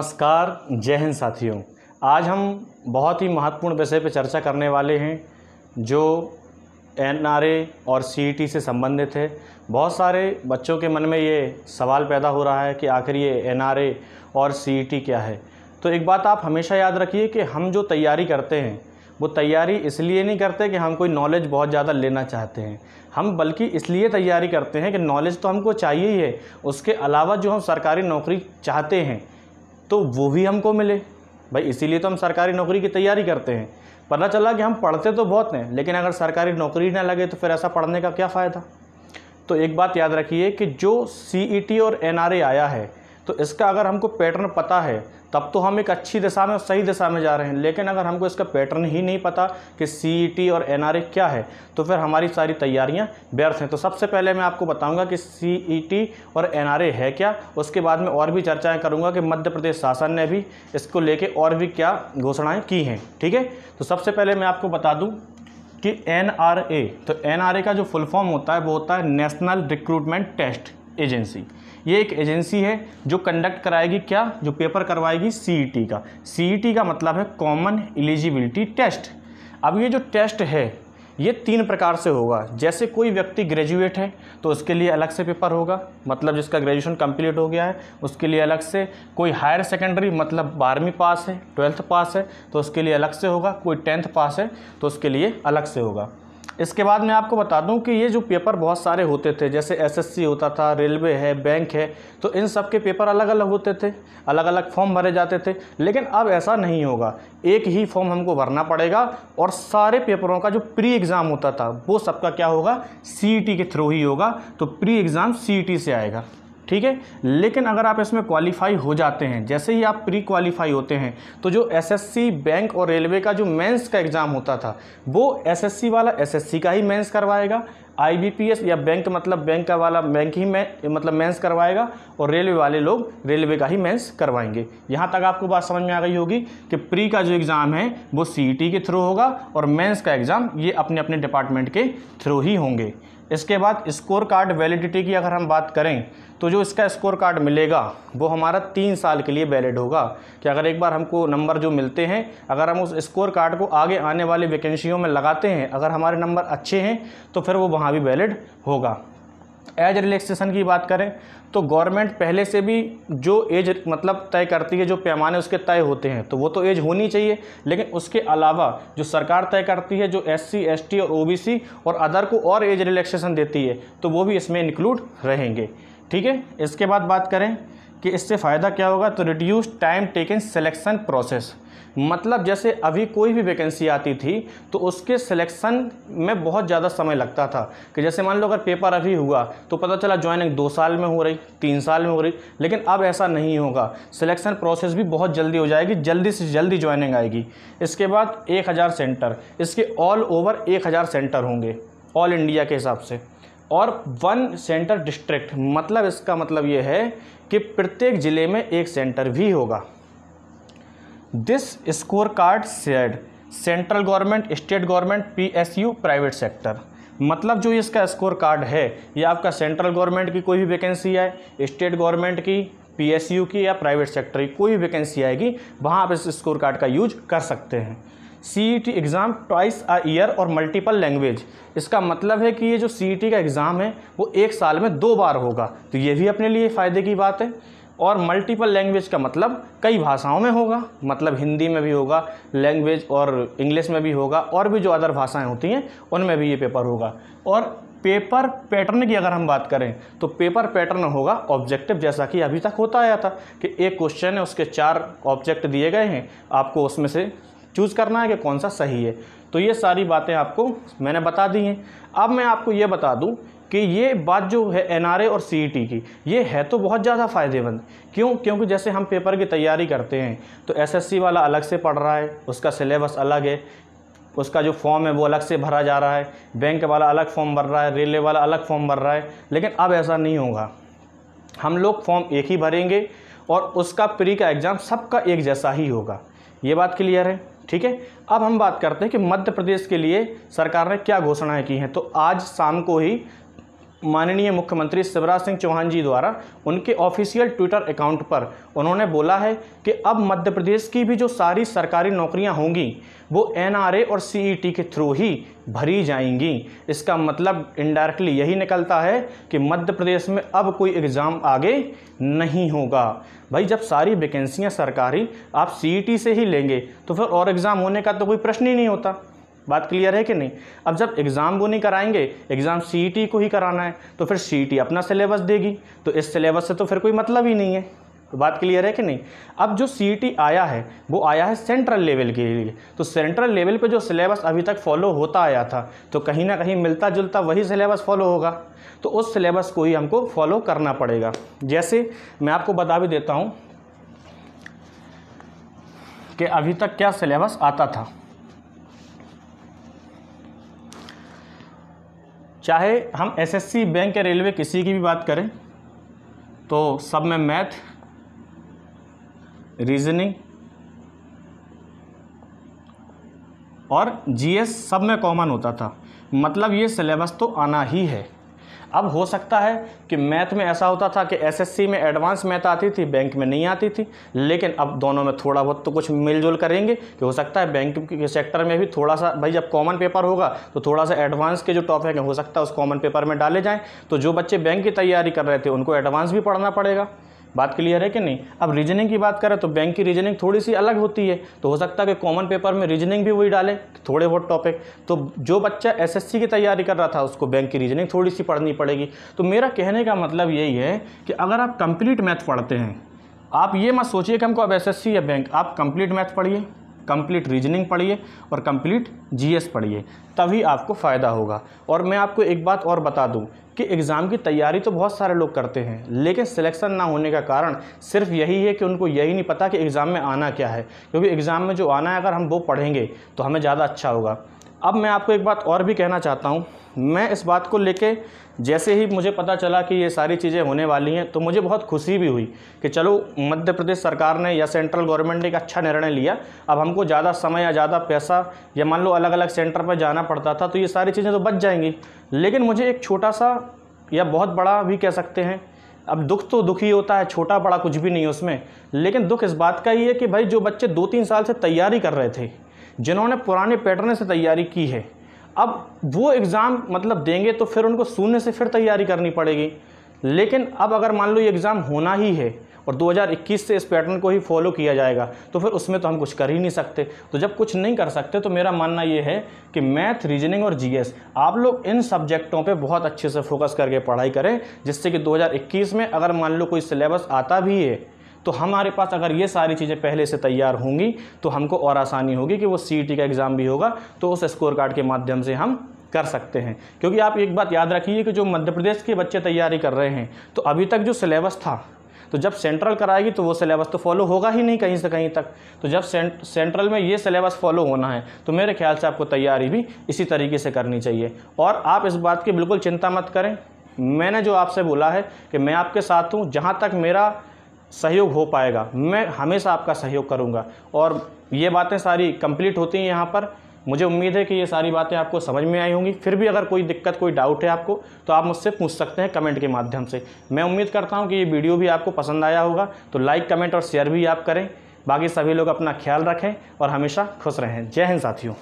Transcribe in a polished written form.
नमस्कार, जय हिंद साथियों। आज हम बहुत ही महत्वपूर्ण विषय पर चर्चा करने वाले हैं जो एनआरए और सीईटी से संबंधित है। बहुत सारे बच्चों के मन में ये सवाल पैदा हो रहा है कि आखिर ये एनआरए और सीईटी क्या है। तो एक बात आप हमेशा याद रखिए कि हम जो तैयारी करते हैं वो तैयारी इसलिए नहीं करते कि हम कोई नॉलेज बहुत ज़्यादा लेना चाहते हैं, हम बल्कि इसलिए तैयारी करते हैं कि नॉलेज तो हमको चाहिए ही है, उसके अलावा जो हम सरकारी नौकरी चाहते हैं तो वो भी हमको मिले। भाई इसीलिए तो हम सरकारी नौकरी की तैयारी करते हैं। पता चला कि हम पढ़ते तो बहुत हैं लेकिन अगर सरकारी नौकरी ना लगे तो फिर ऐसा पढ़ने का क्या फ़ायदा। तो एक बात याद रखिए कि जो सीईटी और एनआरए आया है तो इसका अगर हमको पैटर्न पता है तब तो हम एक अच्छी दिशा में, सही दिशा में जा रहे हैं। लेकिन अगर हमको इसका पैटर्न ही नहीं पता कि सीईटी और एनआरए क्या है तो फिर हमारी सारी तैयारियां व्यर्थ हैं। तो सबसे पहले मैं आपको बताऊंगा कि सीईटी और एनआरए है क्या, उसके बाद में और भी चर्चाएं करूंगा कि मध्य प्रदेश शासन ने भी इसको लेके और भी क्या घोषणाएँ की हैं। ठीक है, तो सबसे पहले मैं आपको बता दूँ कि एनआरए, तो एनआरए का जो फुल फॉर्म होता है वो होता है नेशनल रिक्रूटमेंट टेस्ट एजेंसी। ये एक एजेंसी है जो कंडक्ट कराएगी क्या, जो पेपर करवाएगी सीईटी का। सीईटी का मतलब है कॉमन एलिजिबिलिटी टेस्ट। अब ये जो टेस्ट है ये 3 प्रकार से होगा। जैसे कोई व्यक्ति ग्रेजुएट है तो उसके लिए अलग से पेपर होगा, मतलब जिसका ग्रेजुएशन कंप्लीट हो गया है उसके लिए अलग से। कोई हायर सेकेंडरी मतलब 12वीं पास है, 12th पास है तो उसके लिए अलग से होगा। कोई 10th पास है तो उसके लिए अलग से होगा। इसके बाद मैं आपको बता दूं कि ये जो पेपर बहुत सारे होते थे, जैसे एसएससी होता था, रेलवे है, बैंक है, तो इन सब के पेपर अलग अलग होते थे, अलग अलग फॉर्म भरे जाते थे। लेकिन अब ऐसा नहीं होगा, एक ही फॉर्म हमको भरना पड़ेगा और सारे पेपरों का जो प्री एग्ज़ाम होता था वो सबका क्या होगा, सीईटी के थ्रू ही होगा। तो प्री एग्ज़ाम सीईटी से आएगा। ठीक है, लेकिन अगर आप इसमें क्वालिफाई हो जाते हैं, जैसे ही आप प्री क्वालिफाई होते हैं तो जो एसएससी, बैंक और रेलवे का जो मेंस का एग्ज़ाम होता था वो एसएससी वाला एसएससी का ही मेंस करवाएगा, आईबीपीएस या बैंक मतलब बैंक का वाला बैंक ही मतलब मेंस करवाएगा और रेलवे वाले लोग रेलवे का ही मेंस करवाएंगे। यहाँ तक आपको बात समझ में आ गई होगी कि प्री का जो एग्ज़ाम है वो सीईटी के थ्रू होगा और मेंस का एग्ज़ाम ये अपने अपने डिपार्टमेंट के थ्रू ही होंगे। इसके बाद स्कोर कार्ड वैलिडिटी की अगर हम बात करें तो जो इसका स्कोर कार्ड मिलेगा वो हमारा 3 साल के लिए वैलिड होगा। कि अगर एक बार हमको नंबर जो मिलते हैं, अगर हम उस स्कोर कार्ड को आगे आने वाली वैकेंसियों में लगाते हैं, अगर हमारे नंबर अच्छे हैं तो फिर वो वहाँ भी वैलिड होगा। एज रिलैक्सेशन की बात करें तो गवर्नमेंट पहले से भी जो एज मतलब तय करती है, जो पैमाने उसके तय होते हैं तो वो तो एज होनी चाहिए। लेकिन उसके अलावा जो सरकार तय करती है, जो एससी, एसटी और ओबीसी और अदर को और एज रिलैक्सेशन देती है तो वो भी इसमें इंक्लूड रहेंगे। ठीक है, इसके बाद बात करें कि इससे फ़ायदा क्या होगा तो reduce time taken selection process. मतलब जैसे अभी कोई भी वैकेंसी आती थी तो उसके सिलेक्शन में बहुत ज़्यादा समय लगता था। कि जैसे मान लो अगर पेपर अभी हुआ तो पता चला ज्वाइनिंग 2 साल में हो रही, 3 साल में हो रही, लेकिन अब ऐसा नहीं होगा। सिलेक्शन प्रोसेस भी बहुत जल्दी हो जाएगी, जल्दी से जल्दी ज्वाइनिंग आएगी। इसके बाद 1000 सेंटर, इसके ऑल ओवर 1000 सेंटर होंगे ऑल इंडिया के हिसाब से, और 1 सेंटर डिस्ट्रिक्ट, मतलब इसका मतलब ये है कि प्रत्येक ज़िले में 1 सेंटर भी होगा। This score card shared central government, state government, PSU, private sector. मतलब जो इसका स्कोर कार्ड है ये आपका सेंट्रल गवर्नमेंट की कोई भी वैकेंसी आए, स्टेट गवर्नमेंट की, पीएसयू की या प्राइवेट सेक्टर की कोई भी वैकेंसी आएगी वहाँ आप इस स्कोर कार्ड का यूज कर सकते हैं। CET exam twice a year और मल्टीपल लैंग्वेज। इसका मतलब है कि ये जो सीईटी का एग्ज़ाम है वो 1 साल में 2 बार होगा, तो ये भी अपने लिए फ़ायदे की बात है। और मल्टीपल लैंग्वेज का मतलब कई भाषाओं में होगा, मतलब हिंदी में भी होगा लैंग्वेज और इंग्लिश में भी होगा, और भी जो अदर भाषाएं होती हैं उनमें भी ये पेपर होगा। और पेपर पैटर्न की अगर हम बात करें तो पेपर पैटर्न होगा ऑब्जेक्टिव, जैसा कि अभी तक होता आया था कि एक क्वेश्चन है उसके 4 ऑब्जेक्ट दिए गए हैं, आपको उसमें से चूज़ करना है कि कौन सा सही है। तो ये सारी बातें आपको मैंने बता दी हैं। अब मैं आपको ये बता दूं कि ये बात जो है एनआरए और सीईटी की, ये है तो बहुत ज़्यादा फ़ायदेमंद। क्यों? क्योंकि जैसे हम पेपर की तैयारी करते हैं तो एसएससी वाला अलग से पढ़ रहा है, उसका सिलेबस अलग है, उसका जो फॉर्म है वो अलग से भरा जा रहा है, बैंक वाला अलग फॉर्म भर रहा है, रेलवे वाला अलग फॉर्म भर रहा है। लेकिन अब ऐसा नहीं होगा, हम लोग फॉर्म एक ही भरेंगे और उसका प्री का एग्ज़ाम सबका एक जैसा ही होगा। ये बात क्लियर है? ठीक है, अब हम बात करते हैं कि मध्य प्रदेश के लिए सरकार ने क्या घोषणाएं की हैं। तो आज शाम को ही माननीय मुख्यमंत्री शिवराज सिंह चौहान जी द्वारा उनके ऑफिशियल ट्विटर अकाउंट पर उन्होंने बोला है कि अब मध्य प्रदेश की भी जो सारी सरकारी नौकरियां होंगी वो एनआरए और सीईटी के थ्रू ही भरी जाएंगी। इसका मतलब इनडायरेक्टली यही निकलता है कि मध्य प्रदेश में अब कोई एग्ज़ाम आगे नहीं होगा। भाई जब सारी वैकेंसियां सरकारी आप सीईटी से ही लेंगे तो फिर और एग्ज़ाम होने का तो कोई प्रश्न ही नहीं होता। बात क्लियर है कि नहीं? अब जब एग्ज़ाम वो नहीं कराएंगे, एग्ज़ाम सीईटी को ही कराना है, तो फिर सीईटी अपना सिलेबस देगी, तो इस सिलेबस से तो फिर कोई मतलब ही नहीं है। तो बात क्लियर है कि नहीं? अब जो सीईटी आया है वो आया है सेंट्रल लेवल के लिए, तो सेंट्रल लेवल पे जो सिलेबस अभी तक फॉलो होता आया था तो कहीं ना कहीं मिलता जुलता वही सिलेबस फॉलो होगा, तो उस सिलेबस को ही हमको फॉलो करना पड़ेगा। जैसे मैं आपको बता भी देता हूँ कि अभी तक क्या सिलेबस आता था। चाहे हम एसएससी, बैंक या रेलवे किसी की भी बात करें तो सब में मैथ, रीजनिंग और जीएस सब में कॉमन होता था। मतलब ये सिलेबस तो आना ही है। अब हो सकता है कि मैथ में ऐसा होता था कि एसएससी में एडवांस मैथ आती थी, बैंक में नहीं आती थी, लेकिन अब दोनों में थोड़ा बहुत तो कुछ मिलजुल करेंगे कि हो सकता है बैंक के सेक्टर में भी थोड़ा सा, भाई जब कॉमन पेपर होगा तो थोड़ा सा एडवांस के जो टॉपिक हैं हो सकता है उस कॉमन पेपर में डाले जाएँ, तो जो बच्चे बैंक की तैयारी कर रहे थे उनको एडवांस भी पढ़ना पड़ेगा। बात क्लियर है कि नहीं? अब रीजनिंग की बात करें तो बैंक की रीजनिंग थोड़ी सी अलग होती है, तो हो सकता है कि कॉमन पेपर में रीजनिंग भी वही डालें, थोड़े बहुत टॉपिक। तो जो बच्चा एसएससी की तैयारी कर रहा था उसको बैंक की रीजनिंग थोड़ी सी पढ़नी पड़ेगी। तो मेरा कहने का मतलब यही है कि अगर आप कंप्लीट मैथ पढ़ते हैं, आप ये मत सोचिए कि हमको अब एसएससी या बैंक, आप कंप्लीट मैथ पढ़िए, कंप्लीट रीजनिंग पढ़िए और कंप्लीट जीएस पढ़िए, तभी आपको फ़ायदा होगा। और मैं आपको एक बात और बता दूं कि एग्ज़ाम की तैयारी तो बहुत सारे लोग करते हैं, लेकिन सिलेक्शन ना होने का कारण सिर्फ यही है कि उनको यही नहीं पता कि एग्ज़ाम में आना क्या है, क्योंकि एग्ज़ाम में जो आना है अगर हम वो पढ़ेंगे तो हमें ज़्यादा अच्छा होगा। अब मैं आपको एक बात और भी कहना चाहता हूँ। मैं इस बात को लेके जैसे ही मुझे पता चला कि ये सारी चीज़ें होने वाली हैं तो मुझे बहुत खुशी भी हुई कि चलो मध्य प्रदेश सरकार ने या सेंट्रल गवर्नमेंट ने एक अच्छा निर्णय लिया। अब हमको ज़्यादा समय या ज़्यादा पैसा या मान लो अलग अलग सेंटर पर जाना पड़ता था तो ये सारी चीज़ें तो बच जाएंगी। लेकिन मुझे एक छोटा सा या बहुत बड़ा भी कह सकते हैं, अब दुख तो दुख ही होता है, छोटा बड़ा कुछ भी नहीं उसमें, लेकिन दुख इस बात का ही है कि भाई जो बच्चे 2-3 साल से तैयारी कर रहे थे, जिन्होंने पुराने पैटर्न से तैयारी की है, अब वो एग्ज़ाम मतलब देंगे तो फिर उनको शून्य से फिर तैयारी करनी पड़ेगी। लेकिन अब अगर मान लो ये एग्ज़ाम होना ही है और 2021 से इस पैटर्न को ही फॉलो किया जाएगा तो फिर उसमें तो हम कुछ कर ही नहीं सकते। तो जब कुछ नहीं कर सकते तो मेरा मानना ये है कि मैथ, रीजनिंग और जीएस आप लोग इन सब्जेक्टों पे बहुत अच्छे से फोकस करके पढ़ाई करें, जिससे कि 2021 में अगर मान लो कोई सिलेबस आता भी है तो हमारे पास अगर ये सारी चीज़ें पहले से तैयार होंगी तो हमको और आसानी होगी कि वो सीईटी का एग्ज़ाम भी होगा तो उस स्कोर कार्ड के माध्यम से हम कर सकते हैं। क्योंकि आप एक बात याद रखिए कि जो मध्य प्रदेश के बच्चे तैयारी कर रहे हैं तो अभी तक जो सिलेबस था, तो जब सेंट्रल कराएगी तो वो सिलेबस तो फॉलो होगा ही नहीं कहीं से कहीं तक। तो जब सेंट्रल में ये सिलेबस फॉलो होना है तो मेरे ख्याल से आपको तैयारी भी इसी तरीके से करनी चाहिए। और आप इस बात की बिल्कुल चिंता मत करें, मैंने जो आपसे बोला है कि मैं आपके साथ हूँ, जहाँ तक मेरा सहयोग हो पाएगा मैं हमेशा आपका सहयोग करूंगा। और ये बातें सारी कंप्लीट होती हैं यहाँ पर। मुझे उम्मीद है कि ये सारी बातें आपको समझ में आई होंगी। फिर भी अगर कोई दिक्कत, कोई डाउट है आपको तो आप मुझसे पूछ सकते हैं कमेंट के माध्यम से। मैं उम्मीद करता हूँ कि ये वीडियो भी आपको पसंद आया होगा, तो लाइक, कमेंट और शेयर भी आप करें। बाकी सभी लोग अपना ख्याल रखें और हमेशा खुश रहें। जय हिंद साथियों।